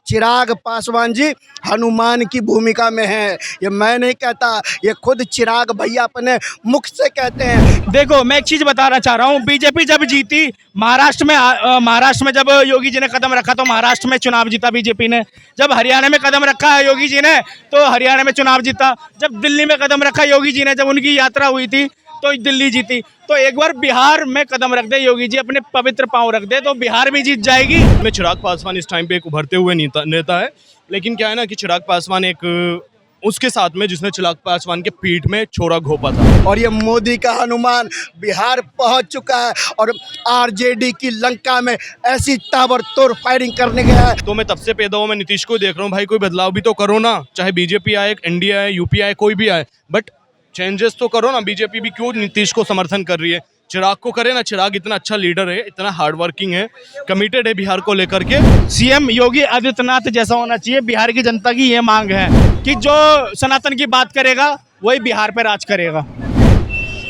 चिराग पासवान जी हनुमान की भूमिका में हैं। ये मैं नहीं कहता, ये खुद चिराग भैया अपने मुख से कहते हैं। देखो, मैं एक चीज बताना चाह रहा हूँ। बीजेपी जब जीती महाराष्ट्र में जब योगी जी ने कदम रखा तो महाराष्ट्र में चुनाव जीता बीजेपी ने। जब हरियाणा में कदम रखा है योगी जी ने तो हरियाणा में चुनाव जीता। जब दिल्ली में कदम रखा योगी जी ने, जब उनकी यात्रा हुई थी तो दिल्ली जीती। तो एक बार बिहार में कदम रख दे योगी जी, अपने पवित्र पांव रख दे तो बिहार भी जीत जाएगी। में चिराग पासवान इस टाइम पे एक उभरते हुए नेता है, लेकिन क्या है ना कि चिराग पासवान एक उसके साथ में जिसने चिराग पासवान के पीठ में छोरा घोंपा था। और ये मोदी का हनुमान बिहार पहुंच चुका है और आरजेडी की लंका में ऐसी ताबड़तोड़ फायरिंग करने गया है। तो मैं तब से पैदा हुआ, मैं नीतीश को देख रहा हूँ, भाई कोई बदलाव भी तो करो ना। चाहे बीजेपी आए, एनडीए आए, यूपी आए, कोई भी आए, बट चेंजेस तो करो ना। बीजेपी भी क्यों नीतीश को समर्थन कर रही है? चिराग को करे ना। चिराग इतना अच्छा लीडर है, इतना हार्ड वर्किंग है, कमिटेड है बिहार को लेकर के। सीएम योगी आदित्यनाथ जैसा होना चाहिए। बिहार की जनता की ये मांग है कि जो सनातन की बात करेगा वही बिहार पे राज करेगा।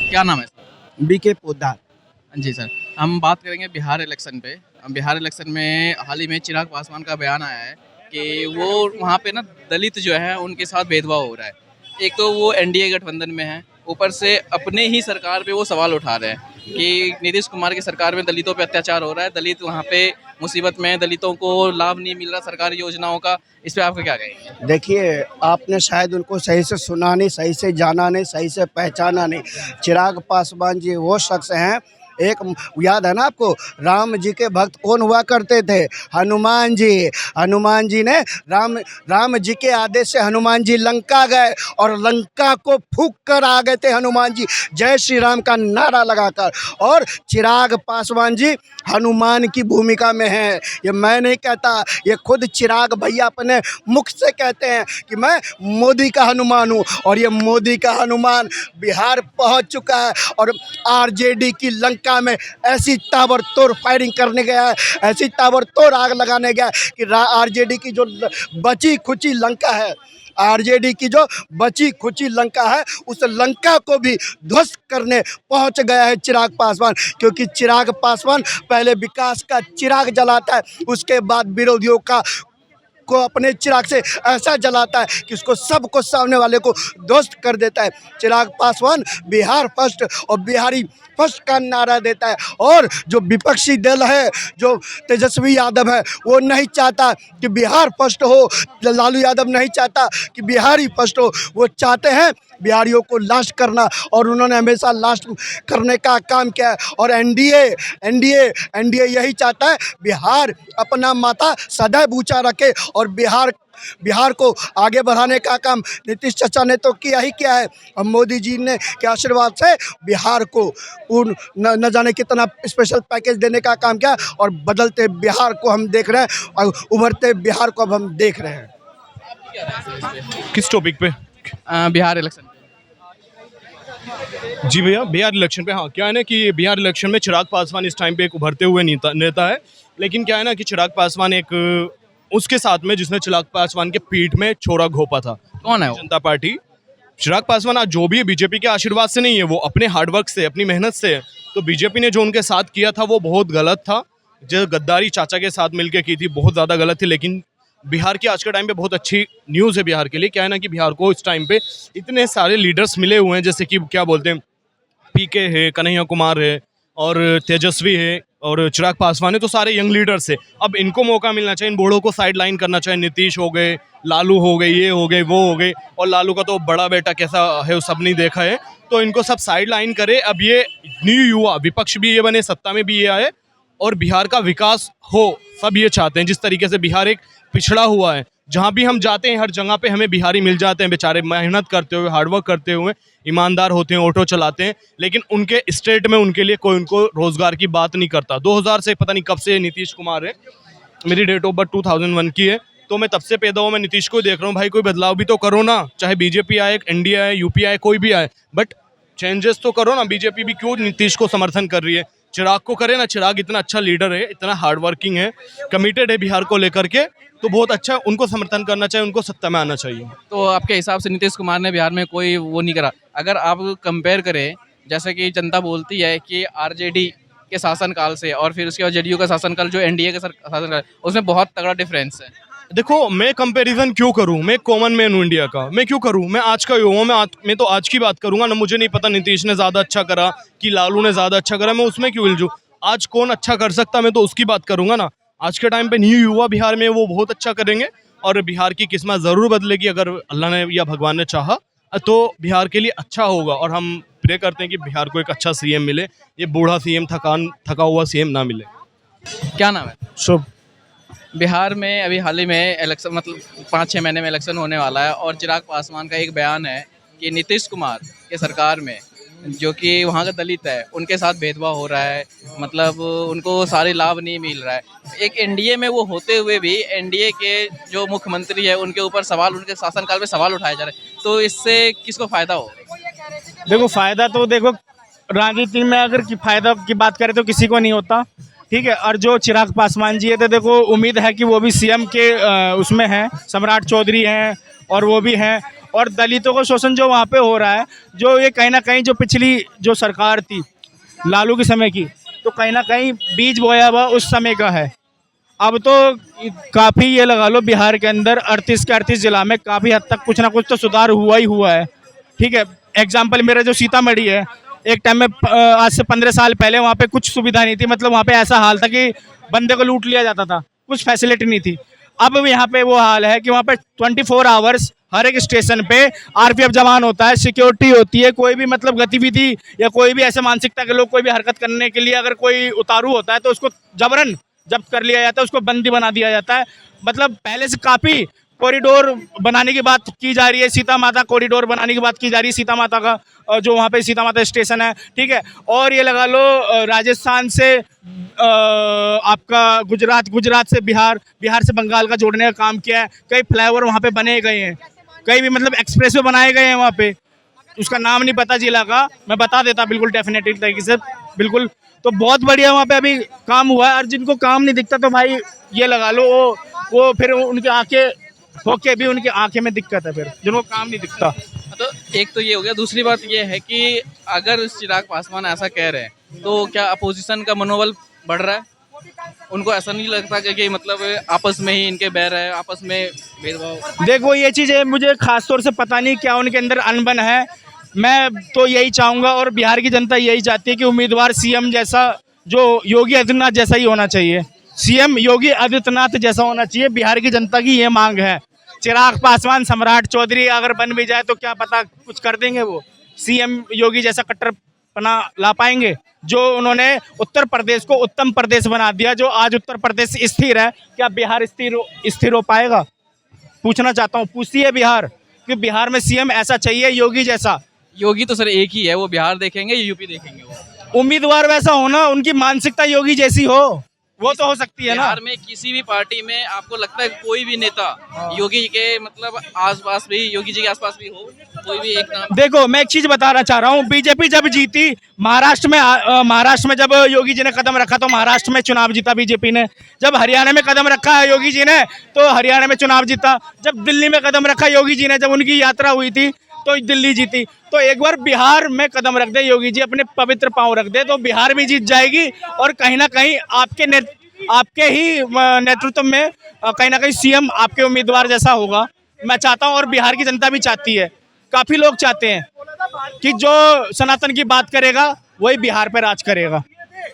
क्या नाम है सर? बीके पोद्दार। जी सर, हम बात करेंगे बिहार इलेक्शन पे। बिहार इलेक्शन में हाल ही में चिराग पासवान का बयान आया है कि वो वहाँ पे ना दलित जो है उनके साथ भेदभाव हो रहा है। एक तो वो एनडीए गठबंधन में है, ऊपर से अपने ही सरकार पे वो सवाल उठा रहे हैं कि नीतीश कुमार की सरकार में दलितों पे अत्याचार हो रहा है, दलित वहाँ पे मुसीबत में, दलितों को लाभ नहीं मिल रहा सरकारी योजनाओं का। इस पे आपको क्या कहेंगे? देखिए, आपने शायद उनको सही से सुना नहीं, सही से जाना नहीं, सही से पहचाना नहीं। चिराग पासवान जी वो शख्स हैं, एक याद है ना आपको, राम जी के भक्त कौन हुआ करते थे? हनुमान जी। हनुमान जी ने राम जी के आदेश से हनुमान जी लंका गए और लंका को फूंक कर आ गए थे हनुमान जी, जय श्री राम का नारा लगाकर। और चिराग पासवान जी हनुमान की भूमिका में हैं। ये मैं नहीं कहता, ये खुद चिराग भैया अपने मुख से कहते हैं कि मैं मोदी का हनुमान हूँ। और ये मोदी का हनुमान बिहार पहुँच चुका है और आरजेडी की लंका में ऐसी ताबड़तोड़ फायरिंग करने गया है, ऐसी ताबड़तोड़ आग लगाने गया है कि आरजेडी की जो बची खुची लंका है, आरजेडी की जो बची खुची लंका है, उस लंका को भी ध्वस्त करने पहुंच गया है चिराग पासवान। क्योंकि चिराग पासवान पहले विकास का चिराग जलाता है, उसके बाद विरोधियों को अपने चिराग से ऐसा जलाता है कि उसको सबको, सामने वाले को ध्वस्त कर देता है। चिराग पासवान बिहार फर्स्ट और बिहारी फर्स्ट का नारा देता है। और जो विपक्षी दल है, जो तेजस्वी यादव है, वो नहीं चाहता कि बिहार फर्स्ट हो। लालू यादव नहीं चाहता कि बिहारी फर्स्ट हो, वो चाहते हैं बिहारियों को लास्ट करना, और उन्होंने हमेशा लास्ट करने का काम किया है। और एनडीए यही चाहता है बिहार अपना माथा सदैव ऊंचा रखे और बिहार को आगे बढ़ाने का काम नीतीश चाचा ने तो किया ही किया है। और मोदी जी ने के आशीर्वाद से बिहार को न जाने कितना स्पेशल पैकेज देने का काम किया, और बदलते बिहार को हम देख रहे हैं और उभरते बिहार को अब हम देख रहे हैं। किस टॉपिक पे? बिहार इलेक्शन। जी भैया, बिहार इलेक्शन पे। हाँ, क्या है ना कि बिहार इलेक्शन में चिराग पासवान इस टाइम पे एक उभरते हुए नेता है, लेकिन क्या है ना कि चिराग पासवान एक उसके साथ में जिसने चिराग पासवान के पीठ में छोरा घोंपा था। कौन है वो? जनता पार्टी। चिराग पासवान आज जो भी है बीजेपी के आशीर्वाद से नहीं है, वो अपने हार्डवर्क से, अपनी मेहनत से है। तो बीजेपी ने जो उनके साथ किया था वो बहुत गलत था। जो गद्दारी चाचा के साथ मिलकर की थी, बहुत ज़्यादा गलत थी। लेकिन बिहार की आज के टाइम पे बहुत अच्छी न्यूज़ है बिहार के लिए। क्या है ना कि बिहार को इस टाइम पे इतने सारे लीडर्स मिले हुए हैं, जैसे कि क्या बोलते हैं, पीके है, कन्हैया कुमार है, और तेजस्वी है, और चिराग पासवान है। तो सारे यंग लीडर्स है। अब इनको मौका मिलना चाहिए, इन बूढ़ों को साइड लाइन करना चाहिए। नीतीश हो गए, लालू हो गए, ये हो गए, वो हो गए, और लालू का तो बड़ा बेटा कैसा है वो सब नहीं देखा है, तो इनको सब साइड लाइन करे। अब ये न्यू युवा विपक्ष भी ये बने, सत्ता में भी ये आए और बिहार का विकास हो, सब ये चाहते हैं। जिस तरीके से बिहार एक पिछड़ा हुआ है, जहाँ भी हम जाते हैं हर जगह पे हमें बिहारी मिल जाते हैं, बेचारे मेहनत करते हुए, हार्डवर्क करते हुए, ईमानदार होते हैं, ऑटो चलाते हैं, लेकिन उनके स्टेट में उनके लिए कोई उनको रोजगार की बात नहीं करता। 2000 से पता नहीं कब से नीतीश कुमार है, मेरी डेट ऑफ बर्थ 2001 की है, तो मैं तब से पैदा हुआ, मैं नीतीश को देख रहा हूँ, भाई कोई बदलाव भी तो करो ना। चाहे बीजेपी आए, एनडीए आए, यूपी आए, कोई भी आए, बट चेंजेस तो करो ना। बीजेपी भी क्यों नीतीश को समर्थन कर रही है? चिराग को करे ना। चिराग इतना अच्छा लीडर है, इतना हार्ड वर्किंग है, कमिटेड है बिहार को लेकर के, तो बहुत अच्छा, उनको समर्थन करना चाहिए, उनको सत्ता में आना चाहिए। तो आपके हिसाब से नीतीश कुमार ने बिहार में कोई वो नहीं करा? अगर आप कंपेयर करें, जैसे कि जनता बोलती है कि आरजेडी के शासनकाल से और फिर उसके बाद जेडीयू का शासनकाल, जो एनडीए का शासनकाल, उसमें बहुत तगड़ा डिफरेंस है। देखो मैं कंपैरिजन क्यों करूं, मैं कॉमन मैन हूं इंडिया का, मैं क्यों करूं, मैं आज का युवा हूं, मैं तो आज की बात करूंगा ना। मुझे नहीं पता नीतीश ने ज़्यादा अच्छा करा कि लालू ने ज़्यादा अच्छा करा, मैं उसमें क्यों उलझूं। आज कौन अच्छा कर सकता मैं तो उसकी बात करूंगा ना। आज के टाइम पे न्यू युवा बिहार में वो बहुत अच्छा करेंगे और बिहार की किस्मत ज़रूर बदलेगी अगर अल्लाह ने या भगवान ने चाहा तो बिहार के लिए अच्छा होगा। और हम प्रे करते हैं कि बिहार को एक अच्छा सीएम मिले, ये बूढ़ा सीएम थका हुआ सीएम ना मिले। क्या नाम है? शुभ। बिहार में अभी हाल ही में इलेक्शन, मतलब 5-6 महीने में इलेक्शन होने वाला है और चिराग पासवान का एक बयान है कि नीतीश कुमार के सरकार में, जो कि वहाँ का दलित है, उनके साथ भेदभाव हो रहा है, मतलब उनको सारे लाभ नहीं मिल रहा है। एक एनडीए में वो होते हुए भी एनडीए के जो मुख्यमंत्री है उनके ऊपर सवाल, उनके शासनकाल में सवाल उठाए जा रहे हैं, तो इससे किसको फ़ायदा हो? देखो फायदा तो देखो राजनीति में अगर फायदा की बात करें तो किसी को नहीं होता, ठीक है। और जो चिराग पासवान जी है तो देखो उम्मीद है कि वो भी सीएम के उसमें हैं, सम्राट चौधरी हैं और वो भी हैं। और दलितों का शोषण जो वहाँ पे हो रहा है, जो ये कहीं ना कहीं जो पिछली जो सरकार थी लालू के समय की, तो कहीं ना कहीं बीज बोया हुआ उस समय का है। अब तो काफ़ी ये लगा लो बिहार के अंदर 38 के 38 जिला में काफ़ी हद तक कुछ ना कुछ तो सुधार हुआ ही हुआ है, ठीक है। एग्जाम्पल मेरा जो सीतामढ़ी है, एक टाइम में आज से 15 साल पहले वहाँ पे कुछ सुविधा नहीं थी, मतलब वहाँ पे ऐसा हाल था कि बंदे को लूट लिया जाता था, कुछ फैसिलिटी नहीं थी। अब यहाँ पे वो हाल है कि वहाँ पे 24 आवर्स हर एक स्टेशन पे आरपीएफ जवान होता है, सिक्योरिटी होती है। कोई भी मतलब गतिविधि या कोई भी ऐसे मानसिकता के लोग कोई भी हरकत करने के लिए अगर कोई उतारू होता है तो उसको जबरन जब्त कर लिया जाता है, उसको बंदी बना दिया जाता है। मतलब पहले से काफ़ी कॉरिडोर बनाने की बात की जा रही है, सीता माता कॉरिडोर बनाने की बात की जा रही है, सीता माता का जो वहाँ पे सीता माता स्टेशन है, ठीक है। और ये लगा लो राजस्थान से आपका गुजरात से बिहार से बंगाल का जोड़ने का काम किया है। कई फ्लाईओवर वहाँ पे बने गए हैं, कई भी मतलब एक्सप्रेस वे बनाए गए हैं वहाँ पे। उसका नाम नहीं पता जिला का, मैं बता देता बिल्कुल डेफिनेटली तरीके से, बिल्कुल। तो बहुत बढ़िया वहाँ पे अभी काम हुआ है। और जिनको काम नहीं दिखता तो भाई ये लगा लो वो फिर उनकी आंखें होके भी उनकी आंखें में दिक्कत है, फिर जिनको काम नहीं दिखता। तो एक तो ये हो गया, दूसरी बात ये है कि अगर चिराग पासवान ऐसा कह रहे हैं तो क्या अपोजिशन का मनोबल बढ़ रहा है? उनको ऐसा नहीं लगता कि मतलब आपस में ही इनके बैर है, आपस में भेदभाव? देखो ये चीज़ है, मुझे खास तौर से पता नहीं क्या उनके अंदर अनबन है। मैं तो यही चाहूँगा और बिहार की जनता यही चाहती है कि उम्मीदवार सीएम जैसा जो योगी आदित्यनाथ जैसा ही होना चाहिए, सीएम योगी आदित्यनाथ जैसा होना चाहिए। बिहार की जनता की ये मांग है। चिराग पासवान सम्राट चौधरी अगर बन भी जाए तो क्या पता कुछ कर देंगे, वो सीएम योगी जैसा कट्टरपना ला पाएंगे। जो उन्होंने उत्तर प्रदेश को उत्तम प्रदेश बना दिया, जो आज उत्तर प्रदेश स्थिर है, क्या बिहार स्थिर हो पाएगा? पूछना चाहता हूँ, पूछती है बिहार कि बिहार में सीएम ऐसा चाहिए योगी जैसा। योगी तो सर एक ही है, वो बिहार देखेंगे, यूपी देखेंगे। वो उम्मीदवार वैसा हो ना, उनकी मानसिकता योगी जैसी हो, वो तो हो सकती है ना। बिहार में किसी भी पार्टी में आपको लगता है कोई भी नेता योगी के मतलब आसपास भी, योगी जी के आसपास भी हो, कोई भी एक नाम? देखो मैं एक चीज बताना चाह रहा हूँ, बीजेपी जब जीती महाराष्ट्र में जब योगी जी ने कदम रखा तो महाराष्ट्र में चुनाव जीता बीजेपी ने। जब हरियाणा में कदम रखा है योगी जी ने तो हरियाणा में चुनाव जीता। जब दिल्ली में कदम रखा योगी जी ने, जब उनकी यात्रा हुई थी तो दिल्ली जीती। तो एक बार बिहार में कदम रख दे योगी जी, अपने पवित्र पांव रख दे, तो बिहार भी जीत जाएगी। और कहीं ना कहीं आपके ही नेतृत्व में कहीं ना कहीं सीएम आपके उम्मीदवार जैसा होगा, मैं चाहता हूं। और बिहार की जनता भी चाहती है, काफ़ी लोग चाहते हैं कि जो सनातन की बात करेगा वही बिहार पर राज करेगा।